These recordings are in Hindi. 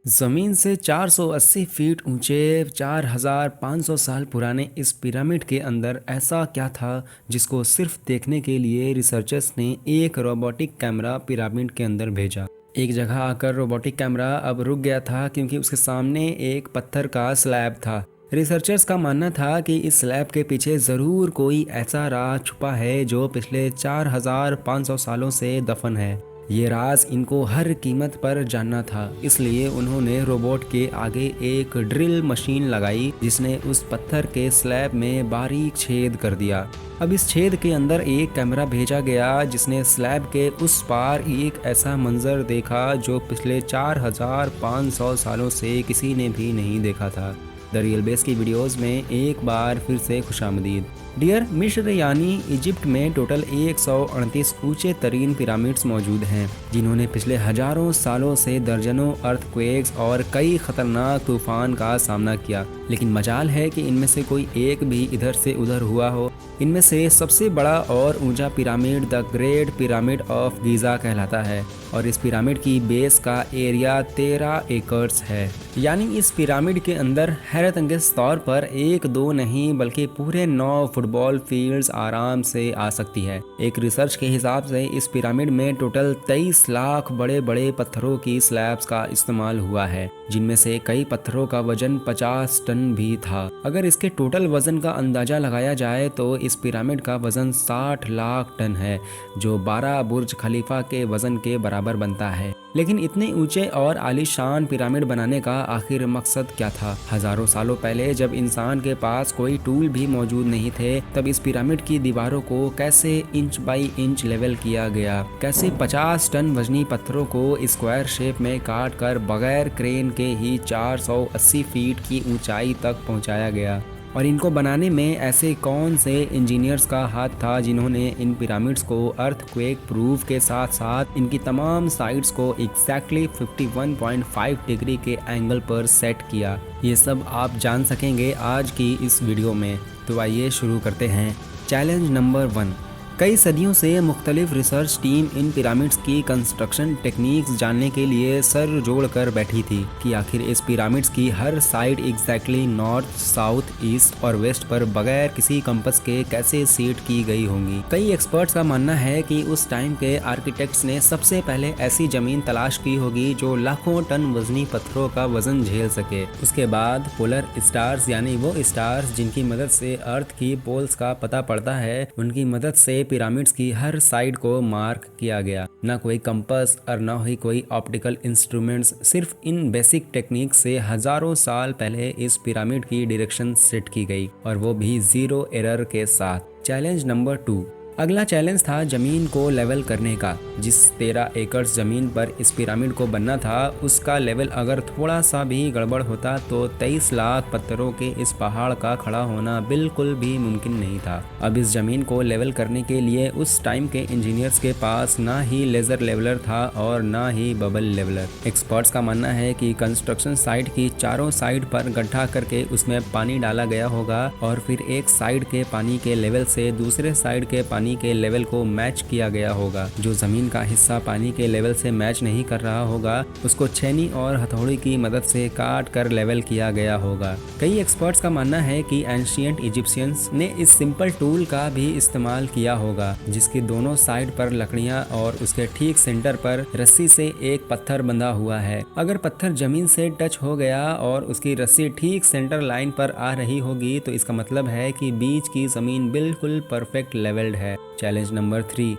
ज़मीन से 480 फीट ऊंचे 4500 साल पुराने इस पिरामिड के अंदर ऐसा क्या था जिसको सिर्फ देखने के लिए रिसर्चर्स ने एक रोबोटिक कैमरा पिरामिड के अंदर भेजा। एक जगह आकर रोबोटिक कैमरा अब रुक गया था क्योंकि उसके सामने एक पत्थर का स्लैब था। रिसर्चर्स का मानना था कि इस स्लैब के पीछे ज़रूर कोई ऐसा राज छुपा है जो पिछले 4500 सालों से दफन है। ये राज इनको हर कीमत पर जानना था, इसलिए उन्होंने रोबोट के आगे एक ड्रिल मशीन लगाई जिसने उस पत्थर के स्लैब में बारीक छेद कर दिया। अब इस छेद के अंदर एक कैमरा भेजा गया जिसने स्लैब के उस पार एक ऐसा मंजर देखा जो पिछले 4500 सालों से किसी ने भी नहीं देखा था। द रियल बेस की वीडियोस में एक बार फिर से खुशामदीद। डियर मिस्र यानी इजिप्ट में टोटल 138 ऊंचे तरीन पिरामिड्स मौजूद हैं जिन्होंने पिछले हजारों सालों से दर्जनों अर्थक्वेक्स और कई खतरनाक तूफान का सामना किया, लेकिन मजाल है कि इनमें से कोई एक भी इधर से उधर हुआ हो। इनमें से सबसे बड़ा और ऊंचा pyramid the great pyramid of Giza कहलाता है और इस पिरामिड की बेस का एरिया 13 एकड़्स है। यानी इस पिरामिड के अंदर हैरत अंगेज तौर पर एक दो नहीं बल्कि पूरे 9 फुटबॉल फील्ड्स आराम से आ सकती है। एक रिसर्च के हिसाब से इस पिरामिड में टोटल 23 लाख बड़े बड़े पत्थरों की स्लैब्स का इस्तेमाल हुआ है, जिनमें से कई पत्थरों का वजन 50 टन भी था। अगर इसके टोटल वजन का अंदाजा लगाया जाए तो इस पिरामिड का वजन 60 लाख टन है, जो 12 बुर्ज खलीफा के वजन के बराबर बनता है। लेकिन इतने ऊंचे और आलीशान पिरामिड बनाने का आखिर मकसद क्या था? हजारों सालों पहले जब इंसान के पास कोई टूल भी मौजूद नहीं थे, तब इस पिरामिड की दीवारों को कैसे इंच बाई इंच लेवल किया गया? कैसे 50 टन वजनी पत्थरों को स्क्वायर शेप में काट कर बगैर क्रेन के ही 480 फीट की ऊंचाई तक पहुंचाया गया? और इनको बनाने में ऐसे कौन से इंजीनियर्स का हाथ था जिन्होंने इन पिरामिड्स को अर्थक्वेक प्रूफ के साथ साथ इनकी तमाम साइड्स को एग्जैक्टली 51.5 डिग्री के एंगल पर सेट किया? ये सब आप जान सकेंगे आज की इस वीडियो में। तो आइए शुरू करते हैं। Challenge number 1। कई सदियों से मुख्तलिफ रिसर्च टीम इन पिरामिड्स की कंस्ट्रक्शन टेक्निक्स जानने के लिए सर जोड़ कर बैठी थी कि आखिर इस पिरामिड्स की हर side exactly north, south, east और वेस्ट पर बगैर किसी कंपस के कैसे सेट की गई होंगी। कई एक्सपर्ट्स का मानना है कि उस टाइम के आर्किटेक्ट्स ने सबसे पहले ऐसी जमीन तलाश की होगी जो लाखों टन वजनी पत्थरों का वजन झेल सके। उसके बाद पोलर स्टार्स यानी वो स्टार्स जिनकी मदद से अर्थ की पोल्स का पता पड़ता है, उनकी मदद से पिरामिड्स की हर साइड को मार्क किया गया। ना कोई कंपास और ना ही कोई ऑप्टिकल इंस्ट्रूमेंट्स, सिर्फ इन बेसिक टेक्निक से हजारों साल पहले इस पिरामिड की डायरेक्शन सेट की गई, और वो भी 0 एरर के साथ। Challenge number 2। अगला चैलेंज था जमीन को लेवल करने का। जिस 13 एकड़ जमीन पर इस पिरामिड को बनना था, उसका लेवल अगर थोड़ा सा भी गड़बड़ होता तो 23 लाख पत्थरों के इस पहाड़ का खड़ा होना बिल्कुल भी मुमकिन नहीं था। अब इस जमीन को लेवल करने के लिए उस टाइम के इंजीनियर्स के पास ना ही लेजर लेवलर था और ना ही बबल लेवलर। एक्सपर्ट्स का मानना है कि कंस्ट्रक्शन साइट की चारों साइड पर गड्ढा करके उसमें पानी डाला गया होगा और फिर एक साइड के पानी के लेवल से दूसरे साइड के पानी के लेवल को मैच किया गया होगा। जो जमीन का हिस्सा पानी के लेवल से मैच नहीं कर रहा होगा, उसको छेनी और हथौड़ी की मदद से काट कर लेवल किया गया होगा। कई एक्सपर्ट्स का मानना है कि एंशिएंट इजिप्शियंस ने इस सिंपल टूल का भी इस्तेमाल किया होगा, जिसकी दोनों साइड पर लकड़ियां और उसके ठीक सेंटर पर रस्सी से एक पत्थर बंधा हुआ है। अगर पत्थर जमीन से टच हो गया और उसकी रस्सी ठीक सेंटर लाइन पर आ रही होगी तो इसका मतलब है कि बीच की जमीन बिल्कुल परफेक्ट लेवल्ड है। Challenge number 3।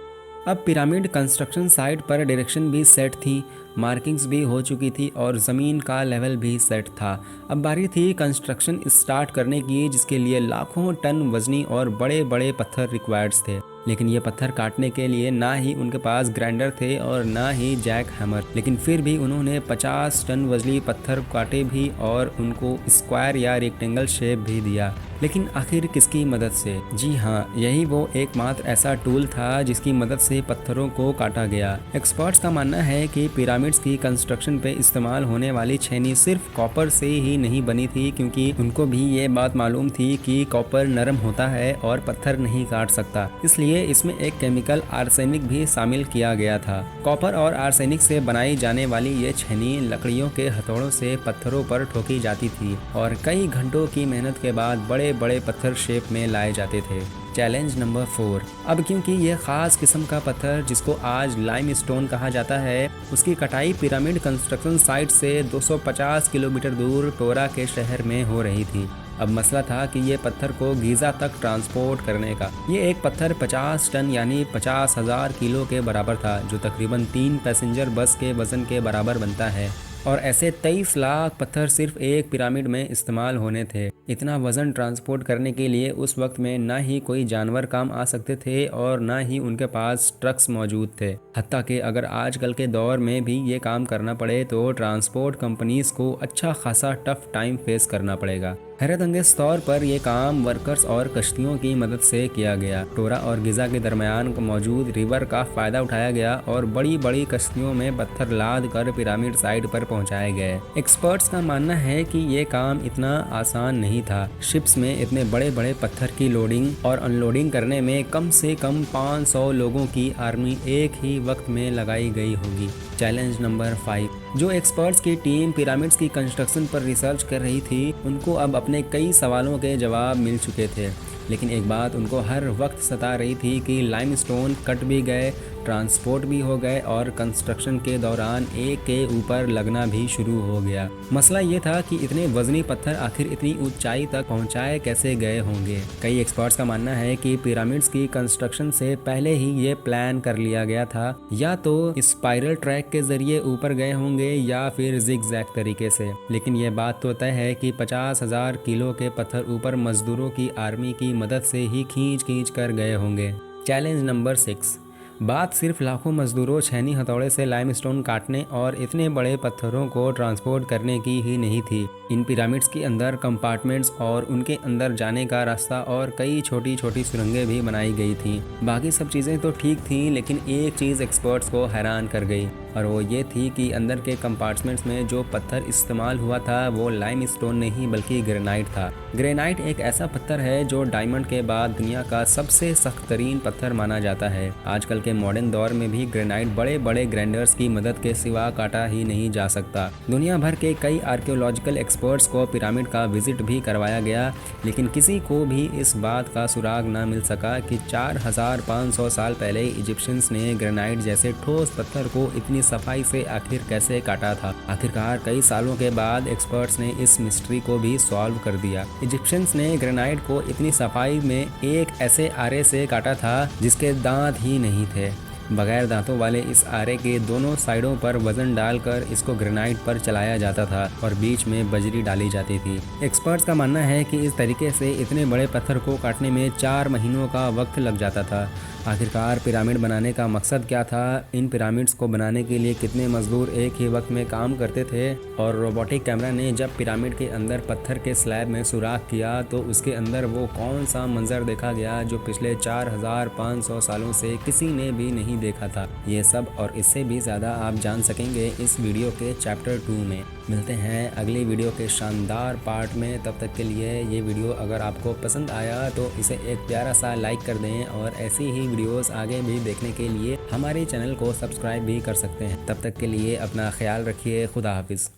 अब पिरामिड कंस्ट्रक्शन साइट पर डायरेक्शन भी सेट थी, मार्किंग्स भी हो चुकी थी और ज़मीन का लेवल भी सेट था। अब बारी थी कंस्ट्रक्शन स्टार्ट करने की, जिसके लिए लाखों टन वजनी और बड़े बड़े पत्थर रिक्वायर्ड्स थे। लेकिन ये पत्थर काटने के लिए ना ही उनके पास ग्राइंडर थे और ना ही जैक हैमर, लेकिन फिर भी उन्होंने 50 टन वजनी पत्थर काटे भी और उनको स्क्वायर या रेक्टेंगल शेप भी दिया। लेकिन आखिर किसकी मदद से? जी हाँ, यही वो एकमात्र ऐसा टूल था जिसकी मदद से पत्थरों को काटा गया। एक्सपर्ट्स का मानना है कि पिरामिड्स की कंस्ट्रक्शन पे इस्तेमाल होने वाली छेनी सिर्फ कॉपर से ही नहीं बनी थी, क्योंकि उनको भी ये बात मालूम थी कि कॉपर नरम होता है और पत्थर नहीं काट सकता। इसलिए इसमें एक केमिकल आर्सेनिक भी शामिल किया गया था। कॉपर और आर्सेनिक से बनाई जाने वाली ये छेनी लकड़ियों के हथौड़ों से पत्थरों पर ठोकी जाती थी और कई घंटों की मेहनत के बाद बड़े बड़े पत्थर शेप में लाए जाते थे। Challenge number 4। अब क्योंकि ये खास किस्म का पत्थर जिसको आज लाइमस्टोन कहा जाता है, उसकी कटाई पिरामिड कंस्ट्रक्शन साइट से 250 किलोमीटर दूर टोरा के शहर में हो रही थी। अब मसला था कि ये पत्थर को गीज़ा तक ट्रांसपोर्ट करने का। ये एक पत्थर 50 टन यानी 50,000 किलो के बराबर था, जो तकरीबन 3 पैसेंजर बस के वजन के बराबर बनता है। और ऐसे 23 लाख पत्थर सिर्फ एक पिरामिड में इस्तेमाल होने थे। इतना वजन ट्रांसपोर्ट करने के लिए उस वक्त में ना ही कोई जानवर काम आ सकते थे और ना ही उनके पास ट्रक्स मौजूद थे। हत्ता कि अगर आजकल के दौर में भी ये काम करना पड़े तो ट्रांसपोर्ट कंपनीज को अच्छा खासा टफ टाइम फेस करना पड़ेगा। हैरत अंगेज तौर पर यह काम वर्कर्स और कश्तियों की मदद से किया गया। टोरा और गिजा के दरमियान मौजूद रिवर का फायदा उठाया गया और बड़ी बड़ी कश्तियों में पत्थर लाद कर पिरामिड साइट पर पहुंचाए गए। एक्सपर्ट्स का मानना है कि ये काम इतना आसान नहीं था। शिप्स में इतने बड़े बड़े पत्थर की लोडिंग और अनलोडिंग करने में कम से कम 500 लोगों की आर्मी एक ही वक्त में लगाई गई होगी। Challenge number 5। जो एक्सपर्ट्स की टीम पिरामिड्स की कंस्ट्रक्शन पर रिसर्च कर रही थी, उनको अब अपने कई सवालों के जवाब मिल चुके थे, लेकिन एक बात उनको हर वक्त सता रही थी कि लाइमस्टोन कट भी गए, ट्रांसपोर्ट भी हो गए और कंस्ट्रक्शन के दौरान एक के ऊपर लगना भी शुरू हो गया। मसला ये था कि इतने वजनी पत्थर आखिर इतनी ऊंचाई तक पहुंचाए कैसे गए होंगे। कई एक्सपर्ट्स का मानना है कि पिरामिड्स की कंस्ट्रक्शन से पहले ही ये प्लान कर लिया गया था, या तो स्पाइरल ट्रैक के जरिए ऊपर गए होंगे या फिर जिगजैग तरीके से। लेकिन ये बात तो तय है कि 50,000 किलो के पत्थर ऊपर मजदूरों की आर्मी की मदद से ही खींच कर गए होंगे। Challenge number 6। बात सिर्फ लाखों मजदूरों छेनी हथौड़े से लाइमस्टोन काटने और इतने बड़े पत्थरों को ट्रांसपोर्ट करने की ही नहीं थी। इन पिरामिड्स के अंदर कंपार्टमेंट्स और उनके अंदर जाने का रास्ता और कई छोटी छोटी सुरंगें भी बनाई गई थी। बाकी सब चीज़ें तो ठीक थी, लेकिन एक चीज़ एक्सपर्ट्स को हैरान कर गई और वो ये थी कि अंदर के कंपार्टमेंट्स में जो पत्थर इस्तेमाल हुआ था वो लाइमस्टोन नहीं बल्कि ग्रेनाइट था। ग्रेनाइट एक ऐसा पत्थर है जो डायमंड के बाद दुनिया का सबसे सख्त तरीन पत्थर माना जाता है। आजकल के मॉडर्न दौर में भी ग्रेनाइट बड़े बड़े ग्राइंडर्स की मदद के सिवा काटा ही नहीं जा सकता। दुनिया भर के कई आर्कियोलॉजिकल एक्सपर्ट्स को पिरामिड का विजिट भी करवाया गया, लेकिन किसी को भी इस बात का सुराग न मिल सका कि 4500 साल पहले इजिप्शियंस ने ग्रेनाइट जैसे ठोस पत्थर को इतनी सफाई से आखिर कैसे काटा था। आखिरकार कई सालों के बाद एक्सपर्ट्स ने इस मिस्ट्री को भी सॉल्व कर दिया। इजिप्शियंस ने ग्रेनाइट को इतनी सफाई में एक ऐसे आरे से काटा था जिसके दांत ही नहीं थे। बगैर दांतों वाले इस आरे के दोनों साइडों पर वजन डालकर इसको ग्रेनाइट पर चलाया जाता था और बीच में बजरी डाली जाती थी। एक्सपर्ट्स का मानना है कि इस तरीके से इतने बड़े पत्थर को काटने में 4 महीनों का वक्त लग जाता था। आखिरकार पिरामिड बनाने का मकसद क्या था, इन पिरामिड्स को बनाने के लिए कितने मजदूर एक ही वक्त में काम करते थे, और रोबोटिक कैमरा ने जब पिरामिड के अंदर पत्थर के स्लैब में सुराख किया तो उसके अंदर वो कौन सा मंजर देखा गया जो पिछले 4500 सालों से किसी ने भी नहीं देखा था। ये सब और इससे भी ज़्यादा आप जान सकेंगे इस वीडियो के चैप्टर 2 में। मिलते हैं अगली वीडियो के शानदार पार्ट में। तब तक के लिए ये वीडियो अगर आपको पसंद आया तो इसे एक प्यारा सा लाइक कर दें और ऐसी ही वीडियोस आगे भी देखने के लिए हमारे चैनल को सब्सक्राइब भी कर सकते हैं। तब तक के लिए अपना ख्याल रखिए। खुदा हाफिज़।